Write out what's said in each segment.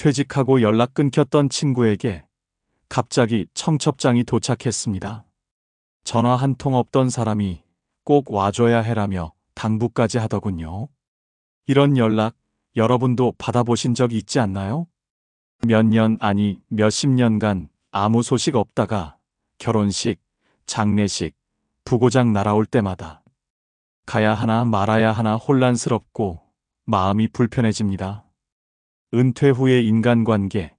퇴직하고 연락 끊겼던 친구에게 갑자기 청첩장이 도착했습니다. 전화 한 통 없던 사람이 꼭 와줘야 해라며 당부까지 하더군요. 이런 연락 여러분도 받아보신 적 있지 않나요? 몇 년 아니 몇십 년간 아무 소식 없다가 결혼식, 장례식, 부고장 날아올 때마다 가야 하나 말아야 하나 혼란스럽고 마음이 불편해집니다. 은퇴 후의 인간관계,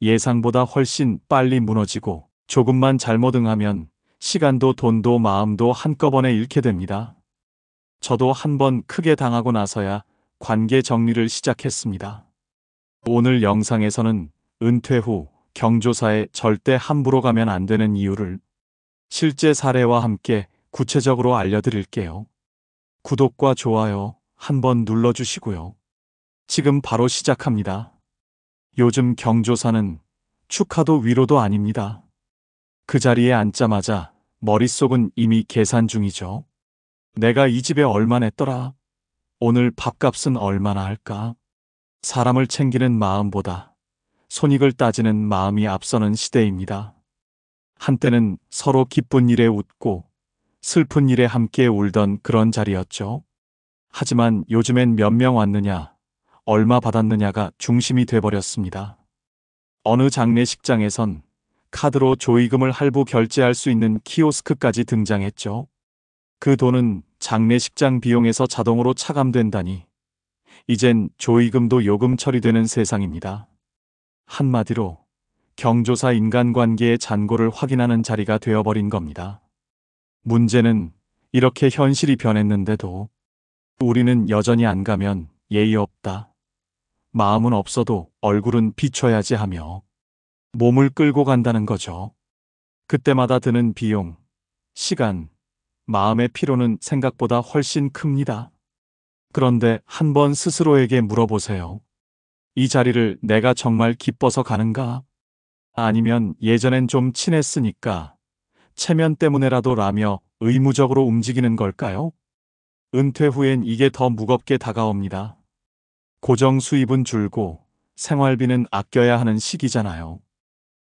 예상보다 훨씬 빨리 무너지고 조금만 잘못 응하면 시간도 돈도 마음도 한꺼번에 잃게 됩니다. 저도 한번 크게 당하고 나서야 관계 정리를 시작했습니다. 오늘 영상에서는 은퇴 후 경조사에 절대 함부로 가면 안 되는 이유를 실제 사례와 함께 구체적으로 알려드릴게요. 구독과 좋아요 한번 눌러주시고요. 지금 바로 시작합니다. 요즘 경조사는 축하도 위로도 아닙니다. 그 자리에 앉자마자 머릿속은 이미 계산 중이죠. 내가 이 집에 얼마 냈더라? 오늘 밥값은 얼마나 할까? 사람을 챙기는 마음보다 손익을 따지는 마음이 앞서는 시대입니다. 한때는 서로 기쁜 일에 웃고 슬픈 일에 함께 울던 그런 자리였죠. 하지만 요즘엔 몇 명 왔느냐, 얼마 받았느냐가 중심이 돼버렸습니다. 어느 장례식장에선 카드로 조의금을 할부 결제할 수 있는 키오스크까지 등장했죠. 그 돈은 장례식장 비용에서 자동으로 차감된다니 이젠 조의금도 요금 처리되는 세상입니다. 한마디로 경조사 인간관계의 잔고를 확인하는 자리가 되어버린 겁니다. 문제는 이렇게 현실이 변했는데도 우리는 여전히 안 가면 예의 없다. 마음은 없어도 얼굴은 비춰야지 하며 몸을 끌고 간다는 거죠. 그때마다 드는 비용, 시간, 마음의 피로는 생각보다 훨씬 큽니다. 그런데 한번 스스로에게 물어보세요. 이 자리를 내가 정말 기뻐서 가는가? 아니면 예전엔 좀 친했으니까 체면 때문에라도 라며 의무적으로 움직이는 걸까요? 은퇴 후엔 이게 더 무겁게 다가옵니다. 고정 수입은 줄고 생활비는 아껴야 하는 시기잖아요.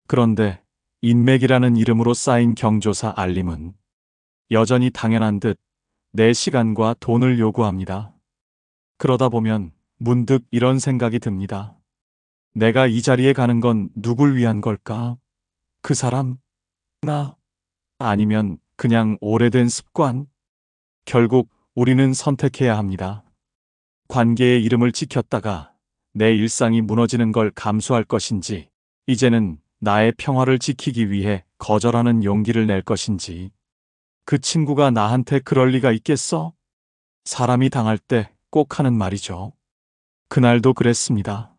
그런데 인맥이라는 이름으로 쌓인 경조사 알림은 여전히 당연한 듯 내 시간과 돈을 요구합니다. 그러다 보면 문득 이런 생각이 듭니다. 내가 이 자리에 가는 건 누굴 위한 걸까? 그 사람? 나? 아니면 그냥 오래된 습관? 결국 우리는 선택해야 합니다. 관계의 이름을 지켰다가 내 일상이 무너지는 걸 감수할 것인지, 이제는 나의 평화를 지키기 위해 거절하는 용기를 낼 것인지. 그 친구가 나한테 그럴 리가 있겠어? 사람이 당할 때 꼭 하는 말이죠. 그날도 그랬습니다.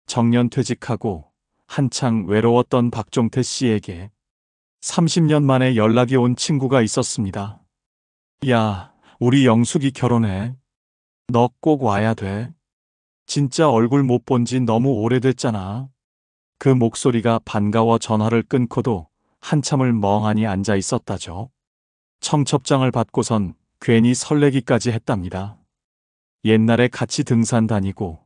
정년 퇴직하고 한창 외로웠던 박종태 씨에게 30년 만에 연락이 온 친구가 있었습니다. 야, 우리 영숙이 결혼해. 너 꼭 와야 돼. 진짜 얼굴 못 본 지 너무 오래됐잖아. 그 목소리가 반가워 전화를 끊고도 한참을 멍하니 앉아 있었다죠. 청첩장을 받고선 괜히 설레기까지 했답니다. 옛날에 같이 등산 다니고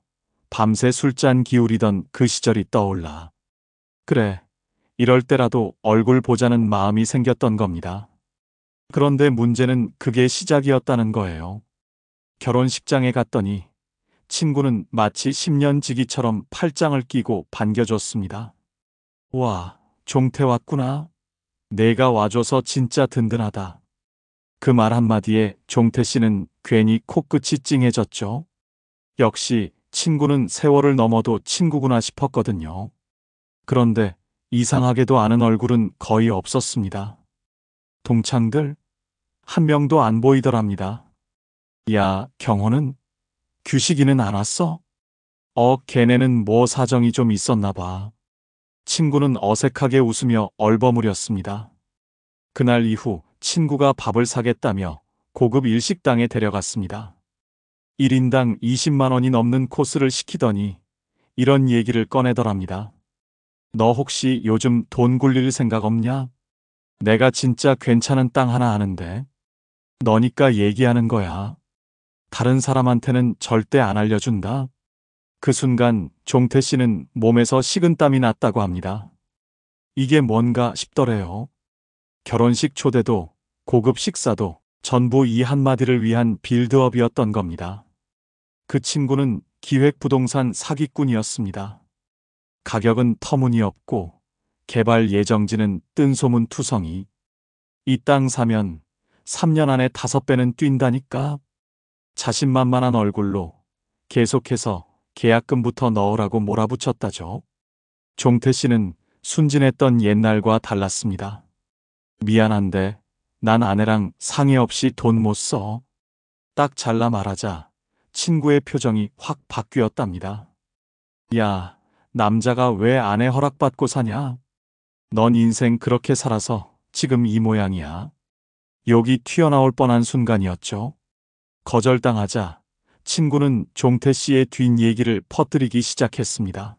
밤새 술잔 기울이던 그 시절이 떠올라. 그래, 이럴 때라도 얼굴 보자는 마음이 생겼던 겁니다. 그런데 문제는 그게 시작이었다는 거예요. 결혼식장에 갔더니 친구는 마치 10년 지기처럼 팔짱을 끼고 반겨줬습니다. 와, 종태 왔구나. 내가 와줘서 진짜 든든하다. 그 말 한마디에 종태 씨는 괜히 코끝이 찡해졌죠. 역시 친구는 세월을 넘어도 친구구나 싶었거든요. 그런데 이상하게도 아는 얼굴은 거의 없었습니다. 동창들? 한 명도 안 보이더랍니다. 야, 경호는? 규식이는 안 왔어? 걔네는 뭐 사정이 좀 있었나 봐. 친구는 어색하게 웃으며 얼버무렸습니다. 그날 이후 친구가 밥을 사겠다며 고급 일식당에 데려갔습니다. 1인당 20만 원이 넘는 코스를 시키더니 이런 얘기를 꺼내더랍니다. 너 혹시 요즘 돈 굴릴 생각 없냐? 내가 진짜 괜찮은 땅 하나 아는데. 너니까 얘기하는 거야. 다른 사람한테는 절대 안 알려준다. 그 순간 종태 씨는 몸에서 식은땀이 났다고 합니다. 이게 뭔가 싶더래요. 결혼식 초대도 고급 식사도 전부 이 한마디를 위한 빌드업이었던 겁니다. 그 친구는 기획부동산 사기꾼이었습니다. 가격은 터무니없고 개발 예정지는 뜬소문 투성이. 이 땅 사면 3년 안에 5배는 뛴다니까. 자신만만한 얼굴로 계속해서 계약금부터 넣으라고 몰아붙였다죠. 종태 씨는 순진했던 옛날과 달랐습니다. 미안한데 난 아내랑 상의 없이 돈 못 써. 딱 잘라 말하자 친구의 표정이 확 바뀌었답니다. 야, 남자가 왜 아내 허락받고 사냐? 넌 인생 그렇게 살아서 지금 이 모양이야. 욕이 튀어나올 뻔한 순간이었죠. 거절당하자 친구는 종태 씨의 뒷얘기를 퍼뜨리기 시작했습니다.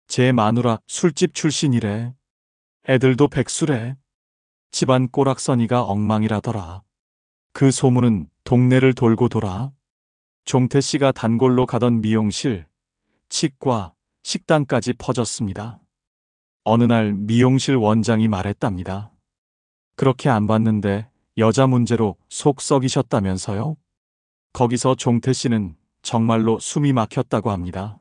제 마누라 술집 출신이래. 애들도 백수래. 집안 꼬락서니가 엉망이라더라. 그 소문은 동네를 돌고 돌아. 종태 씨가 단골로 가던 미용실, 치과, 식당까지 퍼졌습니다. 어느 날 미용실 원장이 말했답니다. 그렇게 안 봤는데 여자 문제로 속 썩이셨다면서요? 거기서 종태 씨는 정말로 숨이 막혔다고 합니다.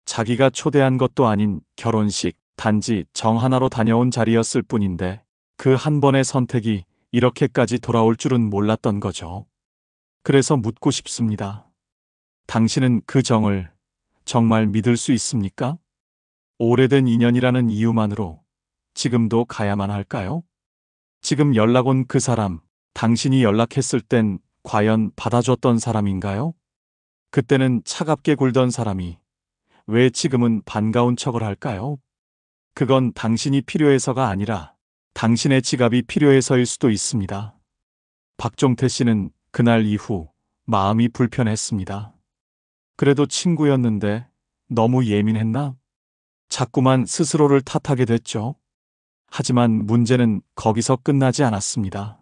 자기가 초대한 것도 아닌 결혼식, 단지 정 하나로 다녀온 자리였을 뿐인데 그 한 번의 선택이 이렇게까지 돌아올 줄은 몰랐던 거죠. 그래서 묻고 싶습니다. 당신은 그 정을 정말 믿을 수 있습니까? 오래된 인연이라는 이유만으로 지금도 가야만 할까요? 지금 연락 온 그 사람, 당신이 연락했을 땐 과연 받아줬던 사람인가요? 그때는 차갑게 굴던 사람이 왜 지금은 반가운 척을 할까요? 그건 당신이 필요해서가 아니라 당신의 지갑이 필요해서일 수도 있습니다. 박종태 씨는 그날 이후 마음이 불편했습니다. 그래도 친구였는데 너무 예민했나? 자꾸만 스스로를 탓하게 됐죠. 하지만 문제는 거기서 끝나지 않았습니다.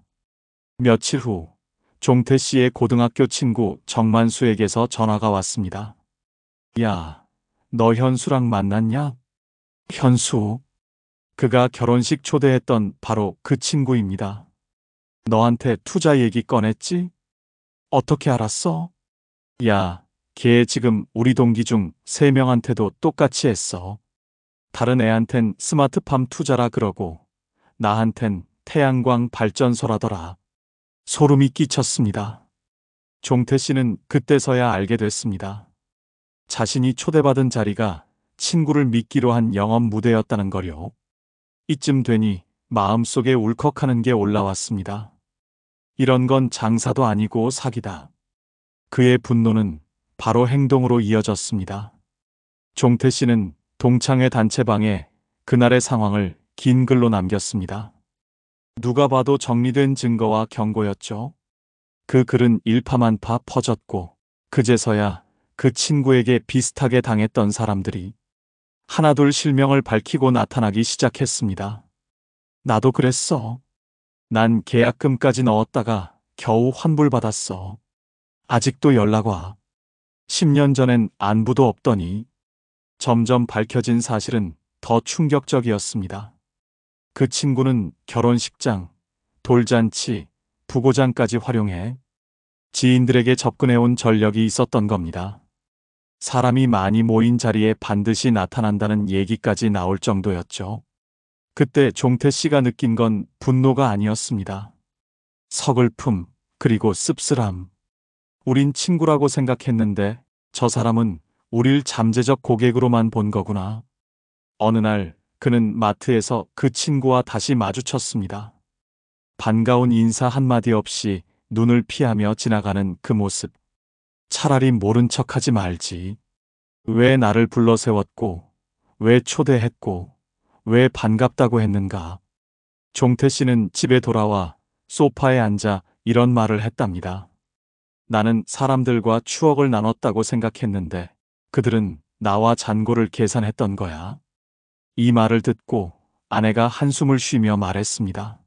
며칠 후 종태 씨의 고등학교 친구 정만수에게서 전화가 왔습니다. 야, 너 현수랑 만났냐? 현수. 그가 결혼식 초대했던 바로 그 친구입니다. 너한테 투자 얘기 꺼냈지? 어떻게 알았어? 야, 걔 지금 우리 동기 중 3명한테도 똑같이 했어. 다른 애한텐 스마트팜 투자라 그러고 나한텐 태양광 발전소라더라. 소름이 끼쳤습니다. 종태 씨는 그때서야 알게 됐습니다. 자신이 초대받은 자리가 친구를 미끼로 한 영업 무대였다는 거요. 이쯤 되니 마음속에 울컥하는 게 올라왔습니다. 이런 건 장사도 아니고 사기다. 그의 분노는 바로 행동으로 이어졌습니다. 종태 씨는 동창회 단체방에 그날의 상황을 긴 글로 남겼습니다. 누가 봐도 정리된 증거와 경고였죠. 그 글은 일파만파 퍼졌고 그제서야 그 친구에게 비슷하게 당했던 사람들이 하나둘 실명을 밝히고 나타나기 시작했습니다. 나도 그랬어. 난 계약금까지 넣었다가 겨우 환불받았어. 아직도 연락 와. 10년 전엔 안부도 없더니. 점점 밝혀진 사실은 더 충격적이었습니다. 그 친구는 결혼식장, 돌잔치, 부고장까지 활용해 지인들에게 접근해온 전력이 있었던 겁니다. 사람이 많이 모인 자리에 반드시 나타난다는 얘기까지 나올 정도였죠. 그때 종태 씨가 느낀 건 분노가 아니었습니다. 서글픔, 그리고 씁쓸함. 우린 친구라고 생각했는데 저 사람은 우릴 잠재적 고객으로만 본 거구나. 어느 날 그는 마트에서 그 친구와 다시 마주쳤습니다. 반가운 인사 한마디 없이 눈을 피하며 지나가는 그 모습. 차라리 모른 척하지 말지. 왜 나를 불러 세웠고, 왜 초대했고, 왜 반갑다고 했는가. 종태 씨는 집에 돌아와 소파에 앉아 이런 말을 했답니다. 나는 사람들과 추억을 나눴다고 생각했는데 그들은 나와 잔고를 계산했던 거야. 이 말을 듣고 아내가 한숨을 쉬며 말했습니다.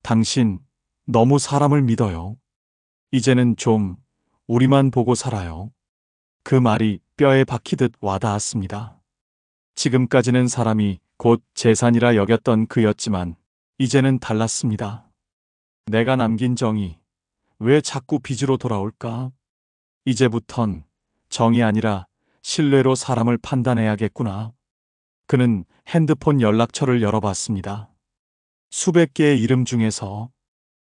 당신 너무 사람을 믿어요. 이제는 좀 우리만 보고 살아요. 그 말이 뼈에 박히듯 와닿았습니다. 지금까지는 사람이 곧 재산이라 여겼던 그였지만 이제는 달랐습니다. 내가 남긴 정이 왜 자꾸 빚으로 돌아올까? 이제부턴 정이 아니라 신뢰로 사람을 판단해야겠구나. 그는 핸드폰 연락처를 열어봤습니다. 수백 개의 이름 중에서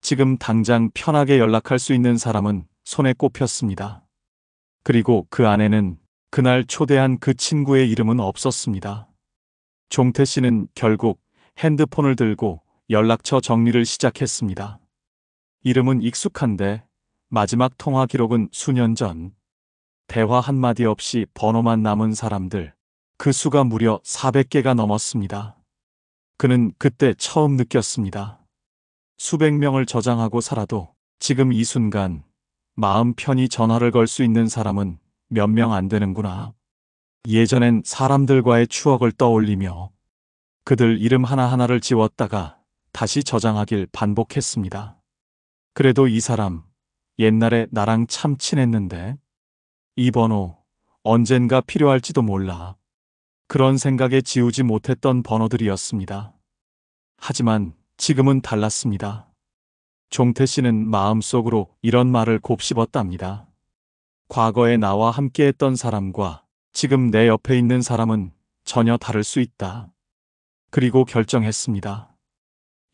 지금 당장 편하게 연락할 수 있는 사람은 손에 꼽혔습니다. 그리고 그 안에는 그날 초대한 그 친구의 이름은 없었습니다. 종태 씨는 결국 핸드폰을 들고 연락처 정리를 시작했습니다. 이름은 익숙한데 마지막 통화 기록은 수년 전. 대화 한마디 없이 번호만 남은 사람들. 그 수가 무려 400개가 넘었습니다. 그는 그때 처음 느꼈습니다. 수백 명을 저장하고 살아도 지금 이 순간 마음 편히 전화를 걸 수 있는 사람은 몇 명 안 되는구나. 예전엔 사람들과의 추억을 떠올리며 그들 이름 하나하나를 지웠다가 다시 저장하길 반복했습니다. 그래도 이 사람, 옛날에 나랑 참 친했는데 이 번호 언젠가 필요할지도 몰라. 그런 생각에 지우지 못했던 번호들이었습니다. 하지만 지금은 달랐습니다. 종태 씨는 마음속으로 이런 말을 곱씹었답니다. 과거에 나와 함께했던 사람과 지금 내 옆에 있는 사람은 전혀 다를 수 있다. 그리고 결정했습니다.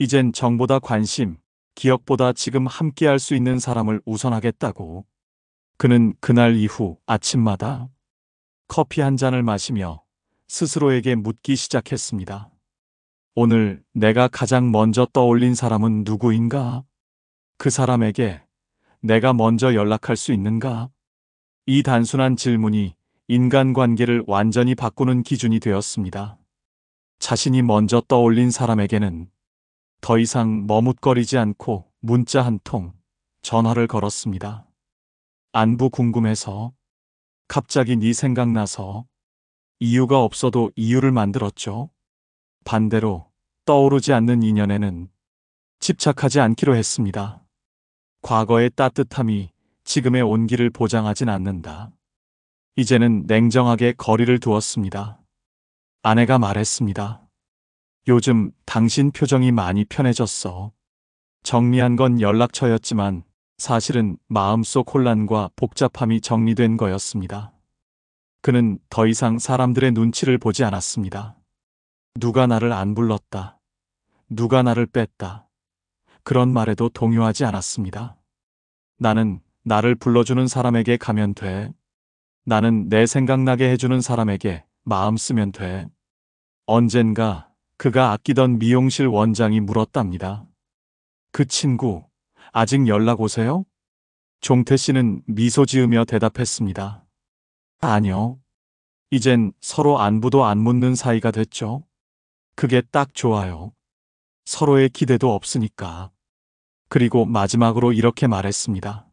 이젠 정보다 관심, 기억보다 지금 함께할 수 있는 사람을 우선하겠다고. 그는 그날 이후 아침마다 커피 한 잔을 마시며 스스로에게 묻기 시작했습니다. 오늘 내가 가장 먼저 떠올린 사람은 누구인가? 그 사람에게 내가 먼저 연락할 수 있는가? 이 단순한 질문이 인간관계를 완전히 바꾸는 기준이 되었습니다. 자신이 먼저 떠올린 사람에게는 더 이상 머뭇거리지 않고 문자 한 통, 전화를 걸었습니다. 안부 궁금해서, 갑자기 네 생각나서, 이유가 없어도 이유를 만들었죠. 반대로 떠오르지 않는 인연에는 집착하지 않기로 했습니다. 과거의 따뜻함이 지금의 온기를 보장하진 않는다. 이제는 냉정하게 거리를 두었습니다. 아내가 말했습니다. 요즘 당신 표정이 많이 편해졌어. 정리한 건 연락처였지만 사실은 마음속 혼란과 복잡함이 정리된 거였습니다. 그는 더 이상 사람들의 눈치를 보지 않았습니다. 누가 나를 안 불렀다. 누가 나를 뺐다. 그런 말에도 동요하지 않았습니다. 나는 나를 불러주는 사람에게 가면 돼. 나는 내 생각나게 해주는 사람에게 마음 쓰면 돼. 언젠가 그가 아끼던 미용실 원장이 물었답니다. 그 친구, 아직 연락 오세요? 종태 씨는 미소 지으며 대답했습니다. 아니요. 이젠 서로 안부도 안 묻는 사이가 됐죠. 그게 딱 좋아요. 서로의 기대도 없으니까. 그리고 마지막으로 이렇게 말했습니다.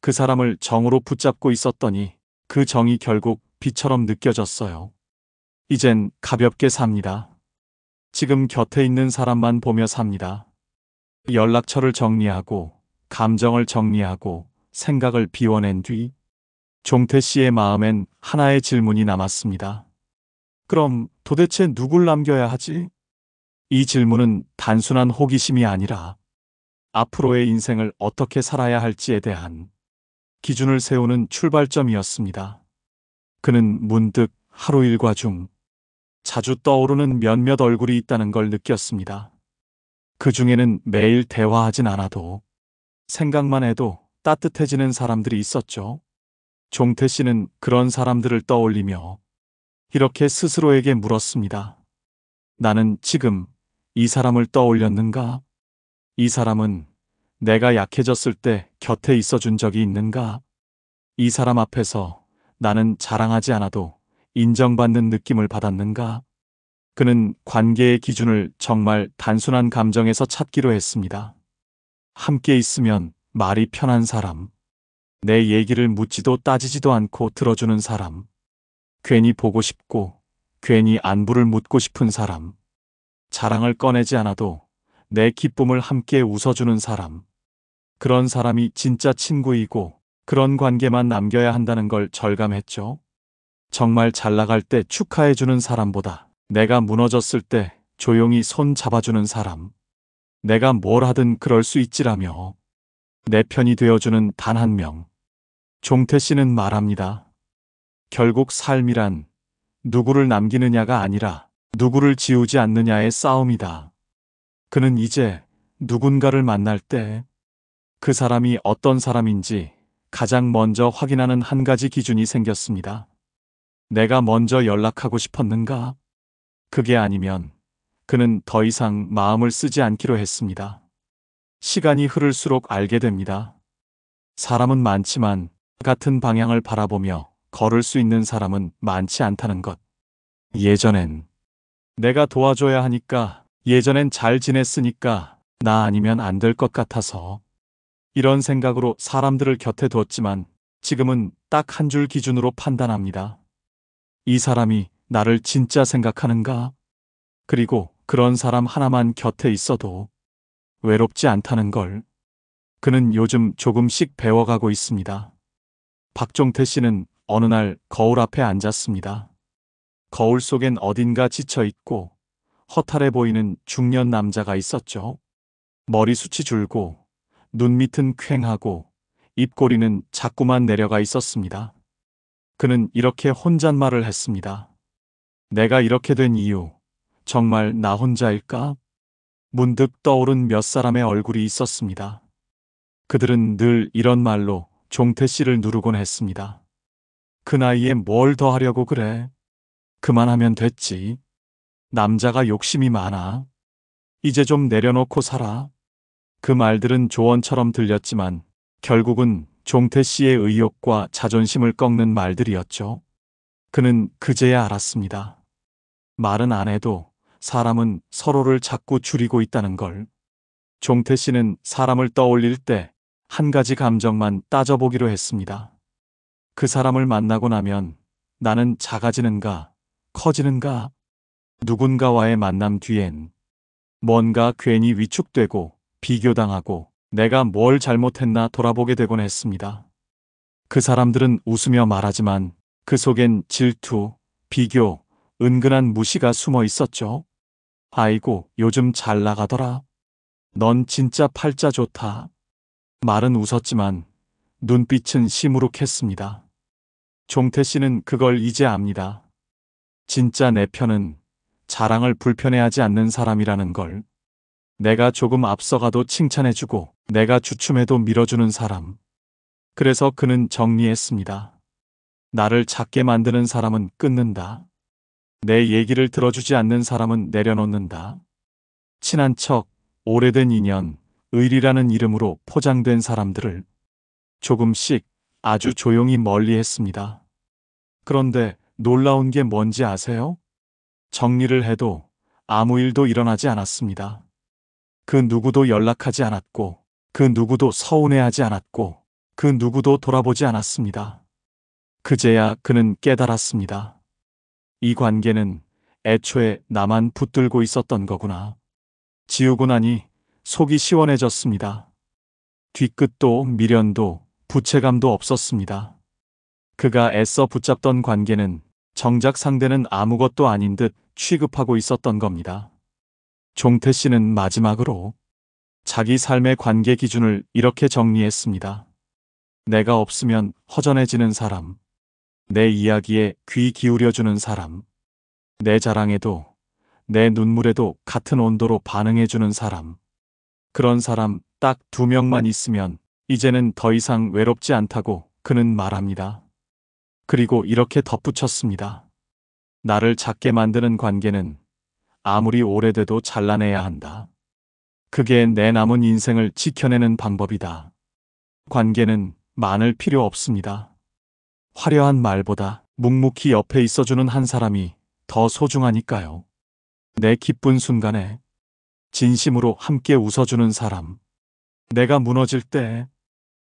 그 사람을 정으로 붙잡고 있었더니 그 정이 결국 비처럼 느껴졌어요. 이젠 가볍게 삽니다. 지금 곁에 있는 사람만 보며 삽니다. 연락처를 정리하고, 감정을 정리하고, 생각을 비워낸 뒤 종태 씨의 마음엔 하나의 질문이 남았습니다. 그럼 도대체 누굴 남겨야 하지? 이 질문은 단순한 호기심이 아니라 앞으로의 인생을 어떻게 살아야 할지에 대한 기준을 세우는 출발점이었습니다. 그는 문득 하루 일과 중 자주 떠오르는 몇몇 얼굴이 있다는 걸 느꼈습니다. 그 중에는 매일 대화하진 않아도 생각만 해도 따뜻해지는 사람들이 있었죠. 종태 씨는 그런 사람들을 떠올리며 이렇게 스스로에게 물었습니다. 나는 지금 이 사람을 떠올렸는가? 이 사람은 내가 약해졌을 때 곁에 있어준 적이 있는가? 이 사람 앞에서 나는 자랑하지 않아도 인정받는 느낌을 받았는가? 그는 관계의 기준을 정말 단순한 감정에서 찾기로 했습니다. 함께 있으면 말이 편한 사람, 내 얘기를 묻지도 따지지도 않고 들어주는 사람, 괜히 보고 싶고 괜히 안부를 묻고 싶은 사람, 자랑을 꺼내지 않아도 내 기쁨을 함께 웃어주는 사람, 그런 사람이 진짜 친구이고 그런 관계만 남겨야 한다는 걸 절감했죠. 정말 잘 나갈 때 축하해주는 사람보다 내가 무너졌을 때 조용히 손 잡아주는 사람. 내가 뭘 하든 그럴 수 있지라며 내 편이 되어주는 단 한 명. 종태 씨는 말합니다. 결국 삶이란 누구를 남기느냐가 아니라 누구를 지우지 않느냐의 싸움이다. 그는 이제 누군가를 만날 때 그 사람이 어떤 사람인지 가장 먼저 확인하는 한 가지 기준이 생겼습니다. 내가 먼저 연락하고 싶었는가? 그게 아니면 그는 더 이상 마음을 쓰지 않기로 했습니다. 시간이 흐를수록 알게 됩니다. 사람은 많지만 같은 방향을 바라보며 걸을 수 있는 사람은 많지 않다는 것. 예전엔 내가 도와줘야 하니까, 예전엔 잘 지냈으니까 나 아니면 안 될 것 같아서 이런 생각으로 사람들을 곁에 뒀지만 지금은 딱 한 줄 기준으로 판단합니다. 이 사람이 나를 진짜 생각하는가? 그리고 그런 사람 하나만 곁에 있어도 외롭지 않다는 걸 그는 요즘 조금씩 배워가고 있습니다. 박종태 씨는 어느 날 거울 앞에 앉았습니다. 거울 속엔 어딘가 지쳐있고 허탈해 보이는 중년 남자가 있었죠. 머리숱이 줄고 눈 밑은 퀭하고 입꼬리는 자꾸만 내려가 있었습니다. 그는 이렇게 혼잣말을 했습니다. 내가 이렇게 된 이유, 정말 나 혼자일까? 문득 떠오른 몇 사람의 얼굴이 있었습니다. 그들은 늘 이런 말로 종태 씨를 누르곤 했습니다. 그 나이에 뭘 더 하려고 그래? 그만하면 됐지. 남자가 욕심이 많아. 이제 좀 내려놓고 살아. 그 말들은 조언처럼 들렸지만 결국은 종태 씨의 의욕과 자존심을 꺾는 말들이었죠. 그는 그제야 알았습니다. 말은 안 해도 사람은 서로를 자꾸 줄이고 있다는 걸. 종태 씨는 사람을 떠올릴 때 한 가지 감정만 따져보기로 했습니다. 그 사람을 만나고 나면 나는 작아지는가, 커지는가? 누군가와의 만남 뒤엔 뭔가 괜히 위축되고 비교당하고 내가 뭘 잘못했나 돌아보게 되곤 했습니다. 그 사람들은 웃으며 말하지만 그 속엔 질투, 비교, 은근한 무시가 숨어 있었죠. 아이고, 요즘 잘 나가더라. 넌 진짜 팔자 좋다. 말은 웃었지만 눈빛은 시무룩했습니다. 종태 씨는 그걸 이제 압니다. 진짜 내 편은 자랑을 불편해하지 않는 사람이라는 걸. 내가 조금 앞서가도 칭찬해주고 내가 주춤해도 밀어주는 사람. 그래서 그는 정리했습니다. 나를 작게 만드는 사람은 끊는다. 내 얘기를 들어주지 않는 사람은 내려놓는다. 친한 척, 오래된 인연, 의리라는 이름으로 포장된 사람들을 조금씩 아주 조용히 멀리했습니다. 그런데 놀라운 게 뭔지 아세요? 정리를 해도 아무 일도 일어나지 않았습니다. 그 누구도 연락하지 않았고, 그 누구도 서운해하지 않았고, 그 누구도 돌아보지 않았습니다. 그제야 그는 깨달았습니다. 이 관계는 애초에 나만 붙들고 있었던 거구나. 지우고 나니 속이 시원해졌습니다. 뒤끝도 미련도 부채감도 없었습니다. 그가 애써 붙잡던 관계는 정작 상대는 아무것도 아닌 듯 취급하고 있었던 겁니다. 종태 씨는 마지막으로 자기 삶의 관계 기준을 이렇게 정리했습니다. 내가 없으면 허전해지는 사람, 내 이야기에 귀 기울여주는 사람, 내 자랑에도 내 눈물에도 같은 온도로 반응해주는 사람. 그런 사람 딱 2명만 있으면 이제는 더 이상 외롭지 않다고 그는 말합니다. 그리고 이렇게 덧붙였습니다. 나를 작게 만드는 관계는 아무리 오래돼도 잘라내야 한다. 그게 내 남은 인생을 지켜내는 방법이다. 관계는 많을 필요 없습니다. 화려한 말보다 묵묵히 옆에 있어주는 한 사람이 더 소중하니까요. 내 기쁜 순간에 진심으로 함께 웃어주는 사람. 내가 무너질 때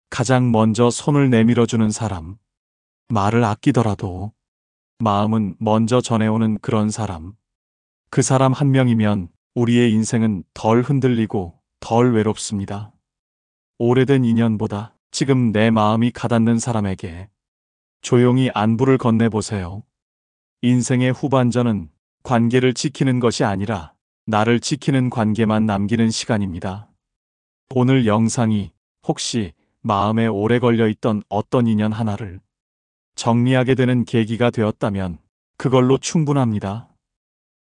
가장 먼저 손을 내밀어주는 사람. 말을 아끼더라도 마음은 먼저 전해오는 그런 사람. 그 사람 한 명이면 우리의 인생은 덜 흔들리고 덜 외롭습니다. 오래된 인연보다 지금 내 마음이 가닿는 사람에게 조용히 안부를 건네보세요. 인생의 후반전은 관계를 지키는 것이 아니라 나를 지키는 관계만 남기는 시간입니다. 오늘 영상이 혹시 마음에 오래 걸려 있던 어떤 인연 하나를 정리하게 되는 계기가 되었다면 그걸로 충분합니다.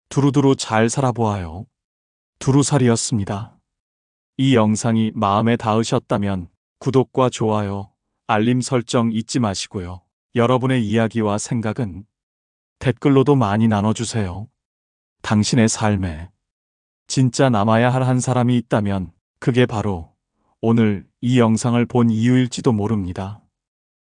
두루두루 잘 살아보아요. 두루살이었습니다. 이 영상이 마음에 닿으셨다면 구독과 좋아요, 알림 설정 잊지 마시고요. 여러분의 이야기와 생각은 댓글로도 많이 나눠주세요. 당신의 삶에 진짜 남아야 할 한 사람이 있다면 그게 바로 오늘 이 영상을 본 이유일지도 모릅니다.